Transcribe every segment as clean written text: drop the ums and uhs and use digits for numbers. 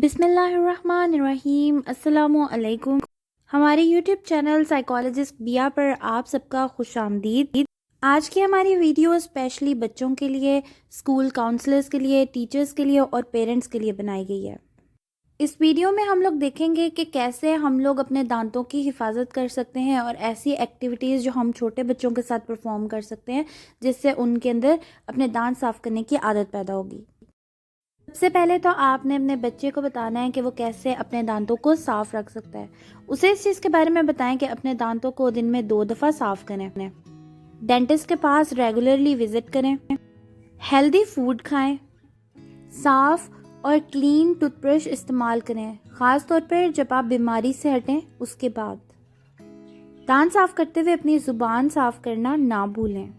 बिस्मिल्लाहिर्रहमानिर्रहीम। अस्सलामुअलैकुम। हमारे यूट्यूब चैनल साइकोलॉजिस्ट बिया पर आप सबका खुशामदीद। आज की हमारी वीडियो स्पेशली बच्चों के लिए, स्कूल काउंसलर्स के लिए, टीचर्स के लिए और पेरेंट्स के लिए बनाई गई है। इस वीडियो में हम लोग देखेंगे कि कैसे हम लोग अपने दांतों की हिफाजत कर सकते हैं और ऐसी एक्टिविटीज़ जो हम छोटे बच्चों के साथ परफॉर्म कर सकते हैं जिससे उनके अंदर अपने दांत साफ़ करने की आदत पैदा होगी। सबसे पहले तो आपने अपने बच्चे को बताना है कि वो कैसे अपने दांतों को साफ़ रख सकता है। उसे इस चीज़ के बारे में बताएं कि अपने दांतों को दिन में 2 दफ़ा साफ़ करें, डेंटिस्ट के पास रेगुलरली विज़िट करें, हेल्दी फूड खाएं, साफ़ और क्लीन टूथब्रश इस्तेमाल करें, ख़ास तौर पर जब आप बीमारी से हटें उसके बाद। दांत साफ़ करते हुए अपनी ज़ुबान साफ़ करना ना भूलें।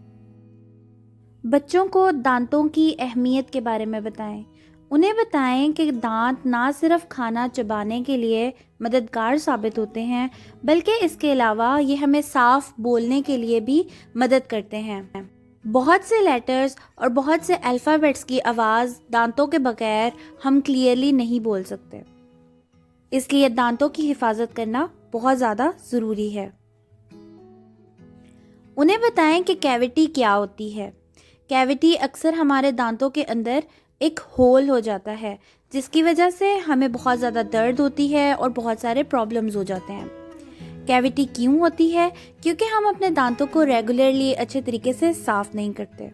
बच्चों को दांतों की अहमियत के बारे में बताएं। उन्हें बताएं कि दांत ना सिर्फ खाना चबाने के लिए मददगार साबित होते हैं, बल्कि इसके अलावा ये हमें साफ बोलने के लिए भी मदद करते हैं। बहुत से लेटर्स और बहुत से अल्फ़ाबेट्स की आवाज़ दांतों के बगैर हम क्लियरली नहीं बोल सकते, इसलिए दांतों की हिफाजत करना बहुत ज़्यादा ज़रूरी है। उन्हें बताएं कि कैविटी क्या होती है। कैविटी अक्सर हमारे दांतों के अंदर एक होल हो जाता है, जिसकी वजह से हमें बहुत ज़्यादा दर्द होती है और बहुत सारे प्रॉब्लम्स हो जाते हैं। कैविटी क्यों होती है? क्योंकि हम अपने दांतों को रेगुलरली अच्छे तरीके से साफ़ नहीं करते।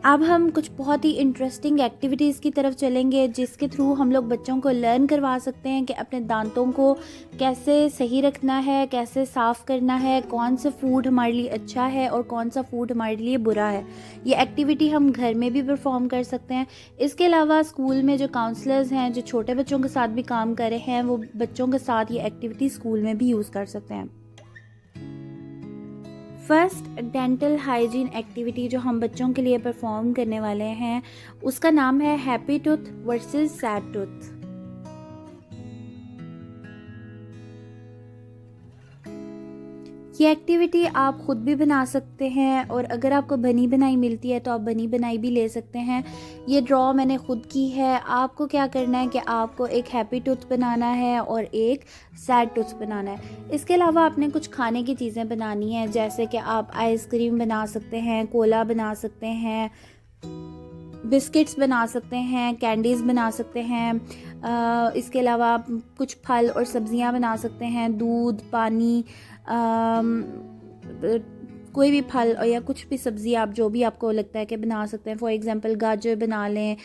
अब हम कुछ बहुत ही इंटरेस्टिंग एक्टिविटीज़ की तरफ चलेंगे, जिसके थ्रू हम लोग बच्चों को लर्न करवा सकते हैं कि अपने दांतों को कैसे सही रखना है, कैसे साफ़ करना है, कौन सा फूड हमारे लिए अच्छा है और कौन सा फूड हमारे लिए बुरा है। ये एक्टिविटी हम घर में भी परफॉर्म कर सकते हैं। इसके अलावा स्कूल में जो काउंसलर्स हैं, जो छोटे बच्चों के साथ भी काम कर रहे हैं, वो बच्चों के साथ ये एक्टिविटी स्कूल में भी यूज़ कर सकते हैं। फर्स्ट डेंटल हाइजीन एक्टिविटी जो हम बच्चों के लिए परफॉर्म करने वाले हैं, उसका नाम है happy tooth versus sad tooth. ये एक्टिविटी आप खुद भी बना सकते हैं और अगर आपको बनी बनाई मिलती है तो आप बनी बनाई भी ले सकते हैं। ये ड्रॉ मैंने खुद की है। आपको क्या करना है कि आपको एक हैप्पी टूथ बनाना है और एक सैड टूथ बनाना है। इसके अलावा आपने कुछ खाने की चीज़ें बनानी है, जैसे कि आप आइसक्रीम बना सकते हैं, कोला बना सकते हैं, बिस्किट्स बना सकते हैं, कैंडीज़ बना सकते हैं। इसके अलावा आप कुछ फल और सब्जियां बना सकते हैं, दूध, पानी, कोई भी फल या कुछ भी सब्ज़ी आप जो भी आपको लगता है कि बना सकते हैं। फॉर एग्जांपल गाजर बना लें,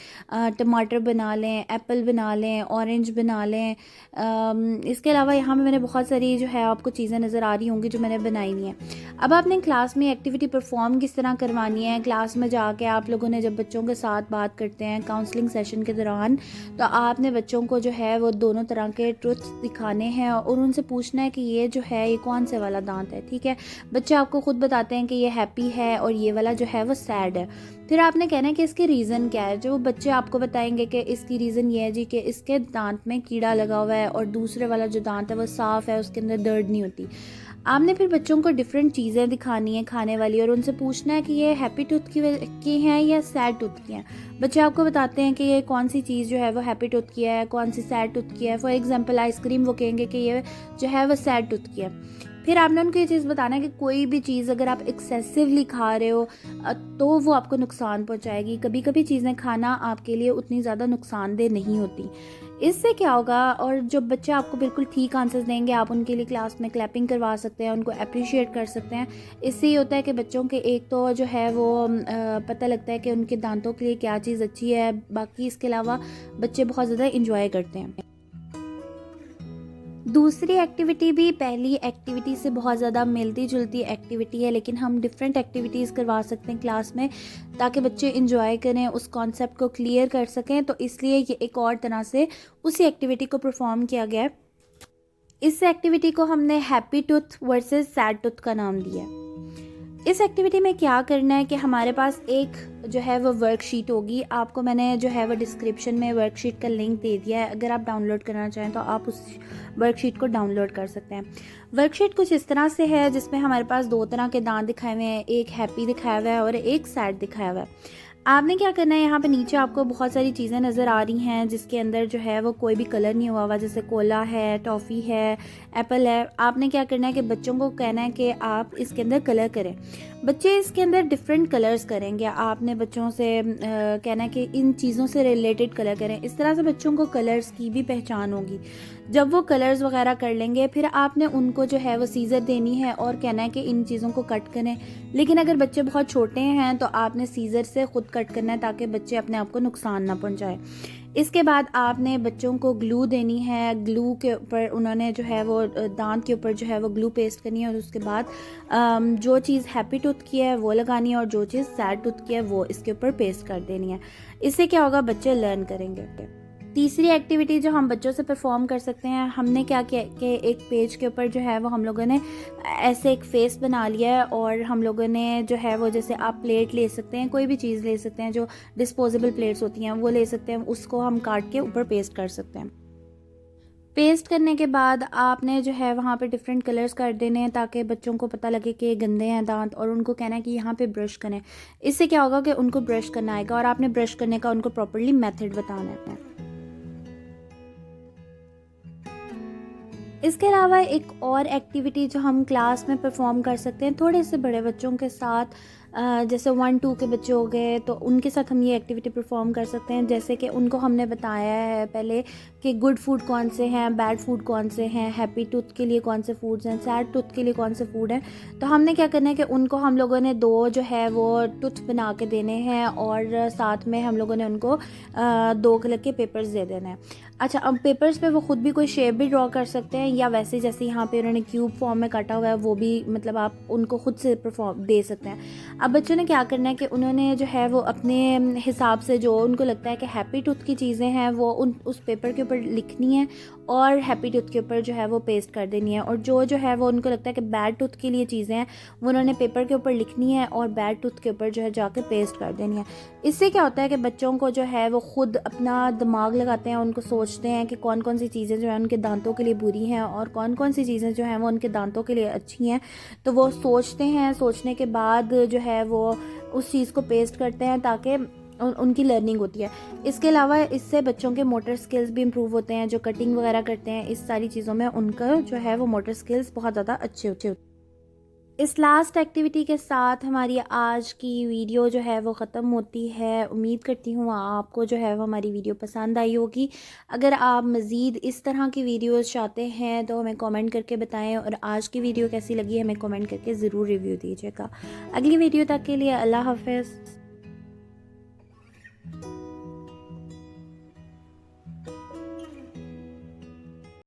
टमाटर बना लें, एप्पल बना लें, ऑरेंज बना लें। इसके अलावा यहाँ पे मैंने बहुत सारी जो है आपको चीज़ें नज़र आ रही होंगी जो मैंने बनाई हुई हैं। अब आपने क्लास में एक्टिविटी परफॉर्म किस तरह करवानी है। क्लास में जाके आप लोगों ने जब बच्चों के साथ बात करते हैं काउंसलिंग सेशन के दौरान, तो आपने बच्चों को जो है वो दोनों तरह के ट्रुथ्स दिखाने हैं और उनसे पूछना है कि ये जो है ये कौन से वाला दांत है। ठीक है, बच्चे आपको खुद बताते हैं कि ये हैप्पी है और ये वाला जो है वो सैड है। फिर आपने कहना है कि इसके रीज़न क्या है। जो बच्चे आपको बताएंगे कि इसकी रीज़न ये है जी कि इसके दांत में कीड़ा लगा हुआ है और दूसरे वाला जो दांत है वो साफ़ है, उसके अंदर दर्द नहीं होती। आपने फिर बच्चों को डिफरेंट चीज़ें दिखानी है खाने वाली और उनसे पूछना है कि ये हैप्पी टूथ की हैं या सैड टूथ की हैं। बच्चे आपको बताते हैं कि ये कौन सी चीज़ जो है वो हैप्पी टूथ की है, कौन सी सैड टूथ की है। फॉर एग्जांपल आइसक्रीम वो कहेंगे कि ये जो है वो सैड टूथ की है। फिर आपने उनको ये चीज़ बताना है कि कोई भी चीज़ अगर आप एक्सेसिवली खा रहे हो तो वो आपको नुकसान पहुंचाएगी। कभी कभी चीज़ें खाना आपके लिए उतनी ज़्यादा नुकसानदेह नहीं होती। इससे क्या होगा, और जो बच्चे आपको बिल्कुल ठीक आंसर्स देंगे आप उनके लिए क्लास में क्लैपिंग करवा सकते हैं, उनको अप्रिशिएट कर सकते हैं। इससे ये होता है कि बच्चों के एक तो जो है वो पता लगता है कि उनके दांतों के लिए क्या चीज़ अच्छी है। बाकी इसके अलावा बच्चे बहुत ज़्यादा इंजॉय करते हैं। दूसरी एक्टिविटी भी पहली एक्टिविटी से बहुत ज़्यादा मिलती जुलती एक्टिविटी है, लेकिन हम डिफरेंट एक्टिविटीज़ करवा सकते हैं क्लास में ताकि बच्चे इंजॉय करें, उस कॉन्सेप्ट को क्लियर कर सकें। तो इसलिए ये एक और तरह से उसी एक्टिविटी को परफॉर्म किया गया है। इस एक्टिविटी को हमने happy tooth versus sad tooth का नाम दिया है। इस एक्टिविटी में क्या करना है कि हमारे पास एक जो है वो वर्कशीट होगी। आपको मैंने जो है वो डिस्क्रिप्शन में वर्कशीट का लिंक दे दिया है। अगर आप डाउनलोड करना चाहें तो आप उस वर्कशीट को डाउनलोड कर सकते हैं। वर्कशीट कुछ इस तरह से है जिसमें हमारे पास 2 तरह के दांत दिखाए हुए हैं, एक हैप्पी दिखाया हुआ है और एक सैड दिखाया हुआ है। आपने क्या करना है, यहाँ पे नीचे आपको बहुत सारी चीज़ें नज़र आ रही हैं जिसके अंदर जो है वो कोई भी कलर नहीं हुआ हुआ, जैसे कोला है, टॉफ़ी है, एप्पल है। आपने क्या करना है कि बच्चों को कहना है कि आप इसके अंदर कलर करें। बच्चे इसके अंदर डिफरेंट कलर्स करेंगे। आपने बच्चों से कहना है कि इन चीज़ों से रिलेटेड कलर करें। इस तरह से बच्चों को कलर्स की भी पहचान होगी। जब वो कलर्स वगैरह कर लेंगे, फिर आपने उनको जो है वो सीज़र देनी है और कहना है कि इन चीज़ों को कट करें। लेकिन अगर बच्चे बहुत छोटे हैं तो आपने सीज़र से ख़ुद कट करना है ताकि बच्चे अपने आप को नुकसान ना पहुंचाए। इसके बाद आपने बच्चों को ग्लू देनी है। ग्लू के ऊपर उन्होंने जो है वो दांत के ऊपर जो है वो ग्लू पेस्ट करनी है और उसके बाद जो चीज़ हैप्पी टूथ की है वो लगानी है और जो चीज़ सैड टूथ की है वो इसके ऊपर पेस्ट कर देनी है। इससे क्या होगा, बच्चे लर्न करेंगे। तीसरी एक्टिविटी जो हम बच्चों से परफॉर्म कर सकते हैं, हमने क्या किया कि एक पेज के ऊपर जो है वो हम लोगों ने ऐसे एक फेस बना लिया है और हम लोगों ने जो है वो, जैसे आप प्लेट ले सकते हैं, कोई भी चीज़ ले सकते हैं, जो डिस्पोजेबल प्लेट्स होती हैं वो ले सकते हैं, उसको हम काट के ऊपर पेस्ट कर सकते हैं। पेस्ट करने के बाद आपने जो है वहाँ पे डिफरेंट कलर्स कर देने हैं ताकि बच्चों को पता लगे कि गंदे हैं दांत, और उनको कहना है कि यहाँ पे ब्रश करें। इससे क्या होगा कि उनको ब्रश करना आएगा और आपने ब्रश करने का उनको प्रॉपरली मेथड बताना है। इसके अलावा एक और एक्टिविटी जो हम क्लास में परफॉर्म कर सकते हैं थोड़े से बड़े बच्चों के साथ, जैसे 1-2 के बच्चे हो गए तो उनके साथ हम ये एक्टिविटी परफॉर्म कर सकते हैं। जैसे कि उनको हमने बताया है पहले कि गुड फूड कौन से हैं, बैड फूड कौन से हैं, हैप्पी टूथ के लिए कौन से फूड्स हैं, सैड टूथ के लिए कौन से फूड हैं। तो हमने क्या करना है कि उनको हम लोगों ने 2 जो है वो टूथ बना के देने हैं और साथ में हम लोगों ने उनको 2 कलर के पेपर्स दे देने हैं। अच्छा, अब पेपर्स पे वो खुद भी कोई शेप भी ड्रॉ कर सकते हैं या वैसे जैसे यहाँ पे उन्होंने क्यूब फॉर्म में काटा हुआ है वो भी, मतलब आप उनको खुद से परफॉर्म दे सकते हैं। अब बच्चों ने क्या करना है कि उन्होंने जो है वो अपने हिसाब से जो उनको लगता है कि हैप्पी टूथ की चीज़ें हैं वो उस पेपर के ऊपर लिखनी है और हैप्पी टूथ के ऊपर जो है वो पेस्ट कर देनी है, और जो है वो उनको लगता है कि बैड टूथ के लिए चीज़ें हैं वो उन्होंने पेपर के ऊपर लिखनी है और बैड टूथ के ऊपर जो है जाके पेस्ट कर देनी है। इससे क्या होता है कि बच्चों को जो है वो खुद अपना दिमाग लगाते हैं, उनको सोचते हैं कि कौन कौन सी चीज़ें जो है उनके दांतों के लिए बुरी हैं और कौन कौन सी चीज़ें जो हैं वो उनके दांतों के लिए अच्छी हैं। तो वो सोचते हैं, सोचने के बाद जो है वो उस चीज़ को पेस्ट करते हैं ताकि उनकी लर्निंग होती है। इसके अलावा इससे बच्चों के मोटर स्किल्स भी इम्प्रूव होते हैं। जो कटिंग वगैरह करते हैं, इस सारी चीज़ों में उनका जो है वो मोटर स्किल्स बहुत ज़्यादा अच्छे होते हैं। इस लास्ट एक्टिविटी के साथ हमारी आज की वीडियो जो है वो ख़त्म होती है। उम्मीद करती हूँ आपको जो है वो हमारी वीडियो पसंद आई होगी। अगर आप मज़ीद इस तरह की वीडियोस चाहते हैं तो हमें कमेंट करके बताएं, और आज की वीडियो कैसी लगी हमें कमेंट करके ज़रूर रिव्यू दीजिएगा। अगली वीडियो तक के लिए अल्लाह हाफ़िज़।